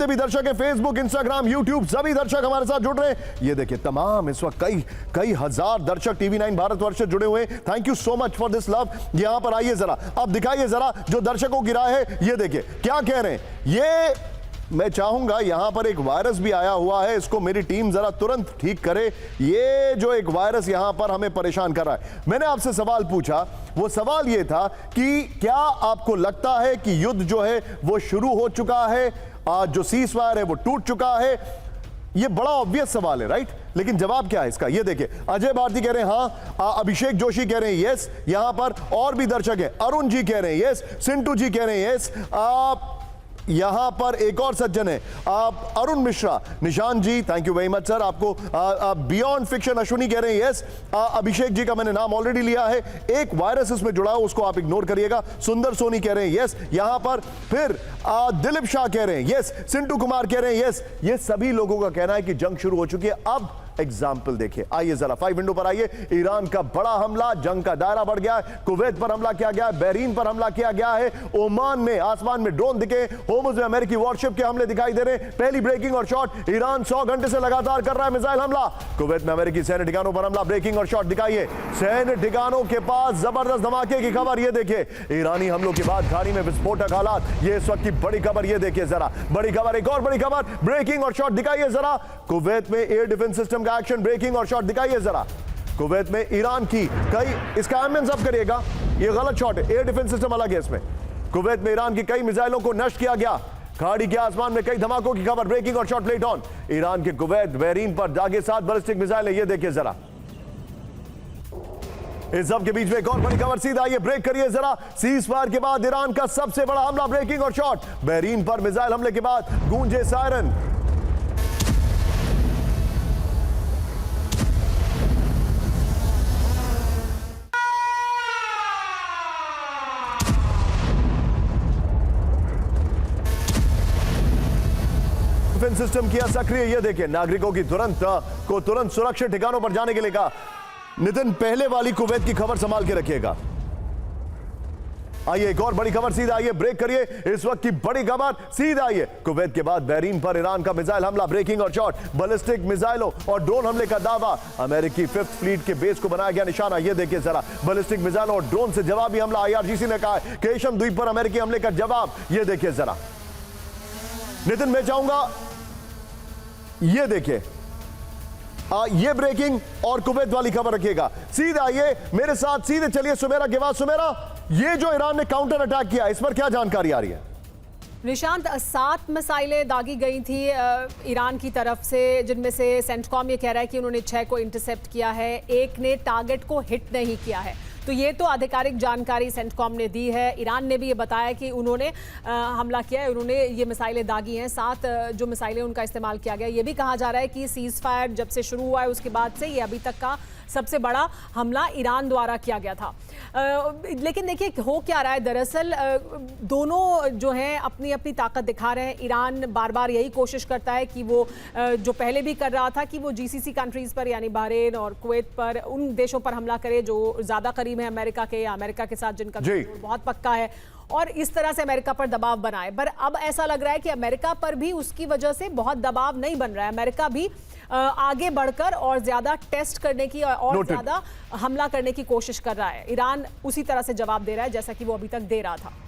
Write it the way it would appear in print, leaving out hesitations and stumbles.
जितने भी दर्शक हैं फेसबुक, इंस्टाग्राम, यूट्यूब, सभी दर्शक हमारे साथ जुड़ रहे हैं। ये देखिए तमाम इस वक्त कई हजार दर्शक टीवी 9 भारतवर्ष से जुड़े हुए हैं। Thank you so much for this love. यहां पर आइए जरा, अब दिखाइए जरा जो दर्शकों की राय है। ये देखिए क्या कह रहे हैं। ये मैं चाहूंगा यहां पर एक वायरस भी आया हुआ है, इसको मेरी टीम जरा तुरंत ठीक करे। ये जो एक वायरस यहां पर हमें परेशान कर रहा है। मैंने आपसे सवाल पूछा, वो सवाल ये था कि क्या आपको लगता है कि युद्ध जो है वो शुरू हो चुका है, जो सीज फायर है वो टूट चुका है? ये बड़ा ऑब्वियस सवाल है, राइट? लेकिन जवाब क्या है इसका? ये देखिए, अजय भारती कह रहे हैं हाँ, अभिषेक जोशी कह रहे हैं यस, यहां पर और भी दर्शक हैं, अरुण जी कह रहे हैं यस, सिंटू जी कह रहे हैं यस, यहां पर एक और सज्जन है आप Arun Mishra, Nishan ji, thank you very much sir. आपको बियॉन्ड फिक्शन अश्विनी कह रहे हैं यस, अभिषेक जी का मैंने नाम ऑलरेडी लिया है। एक वायरस इसमें जुड़ा है, उसको आप इग्नोर करिएगा। सुंदर सोनी कह रहे हैं यस, यहां पर फिर दिलीप शाह कह रहे हैं यस, सिंटू कुमार कह रहे हैं यस। ये सभी लोगों का कहना है कि जंग शुरू हो चुकी है। अब एग्जाम्पल देखिए, आइए जरा 5 विंडो पर आइए। ईरान का बड़ा हमला, जंग का दायरा बढ़ गया है। कुवैत पर हमला किया गया है, बहरीन पर हमला किया गया है, ओमान में आसमान में ड्रोन दिखे, होर्मुज में अमेरिकी वॉरशिप के हमले दिखाई दे रहे हैं। पहली ब्रेकिंग और शॉट, ईरान 100 घंटे से लगातार कर रहा है मिसाइल हमला। कुवैत में अमेरिकी सैन्य ठिकानों पर हमला, ब्रेकिंग और शॉट दिखाइए। सैन्य ठिकानों के पास जबरदस्त धमाके की खबर, ये देखिए ईरानी हमलों के बाद खाड़ी में विस्फोटक हालात। ये इस वक्त की बड़ी खबर, ये देखिए जरा बड़ी खबर, एक और बड़ी खबर, ब्रेकिंग और शॉट दिखाइए जरा। कुवैत में एयर डिफेंस सिस्टम का एक्शन, ब्रेकिंग और शॉट दिखाइए जरा। कुवैत में ईरान की कई, इसका एमएन सब करिएगा, ये गलत शॉट है, एयर डिफेंस सिस्टम अलग है इसमें। कुवैत में ईरान की कई मिसाइलों को नष्ट किया गया। खाड़ी के आसमान में कई धमाकों की खबर, ब्रेकिंग और शॉट प्लेट ऑन। ईरान के कुवैत बहरीन पर दागे 7 बैलिस्टिक मिसाइल है, ये देखिए जरा। इस सब के बीच में एक और बड़ी खबर, सीधा ये ब्रेक करिए जरा। सीज फायर के बाद ईरान का सबसे बड़ा हमला, ब्रेकिंग और शॉट। बहरीन पर मिसाइल हमले के बाद गूंजे सायरन। डिफेंस सिस्टम किया सक्रिय, ये देखिए नागरिकों की तुरंत सुरक्षित ठिकानों पर जाने के लिए कहा। नितिन, पहले वाली कुवैत की खबर संभाल के रखिएगा। आइए एक और बड़ी खबर, सीधा आइए ब्रेक करिए। इस वक्त की बड़ी खबर, सीधा आइए। कुवैत के बाद बहरीन पर ईरान का मिसाइल हमला, ब्रेकिंग और शॉट, बैलिस्टिक मिसाइलों और ड्रोन हमले का दावा। अमेरिकी 5th फ्लीट के बेस को बनाया गया निशाना, ये देखिए जरा। बैलिस्टिक मिसाइलों और ड्रोन से जवाबी हमला, IRGC ने कहा है। केशम द्वीप पर अमेरिकी हमले का जवाब, ये देखिए जरा। नितिन, मैं चाहूंगा ये देखिए, ये ब्रेकिंग और कुवैत वाली खबर रखिएगा। सीधे आइए मेरे साथ, सीधे चलिए सुमेरा के बाद। सुमेरा, ये जो ईरान ने काउंटर अटैक किया, इस पर क्या जानकारी आ रही है? निशांत, 7 मिसाइलें दागी गई थी ईरान की तरफ से, जिनमें से सेंटकॉम ये कह रहा है कि उन्होंने 6 को इंटरसेप्ट किया है, एक ने टारगेट को हिट नहीं किया है। तो ये तो आधिकारिक जानकारी सेंटकॉम ने दी है। ईरान ने भी ये बताया कि उन्होंने हमला किया है, उन्होंने ये मिसाइलें दागी हैं। 7 जो मिसाइलें उनका इस्तेमाल किया गया। ये भी कहा जा रहा है कि सीज फायर जब से शुरू हुआ है उसके बाद से ये अभी तक का सबसे बड़ा हमला ईरान द्वारा किया गया था। लेकिन देखिए हो क्या रहा है, दरअसल दोनों जो हैं अपनी अपनी ताकत दिखा रहे हैं। ईरान बार बार यही कोशिश करता है कि वो जो पहले भी कर रहा था कि वो GCC कंट्रीज़ पर यानी बहरीन और कुवैत पर, उन देशों पर हमला करे जो ज़्यादा करीब है अमेरिका के, या अमेरिका के साथ जिनका बहुत पक्का है, और इस तरह से अमेरिका पर दबाव बनाए। पर अब ऐसा लग रहा है कि अमेरिका पर भी उसकी वजह से बहुत दबाव नहीं बन रहा है। अमेरिका भी आगे बढ़कर और ज्यादा टेस्ट करने की और ज्यादा हमला करने की कोशिश कर रहा है। ईरान उसी तरह से जवाब दे रहा है जैसा कि वो अभी तक दे रहा था।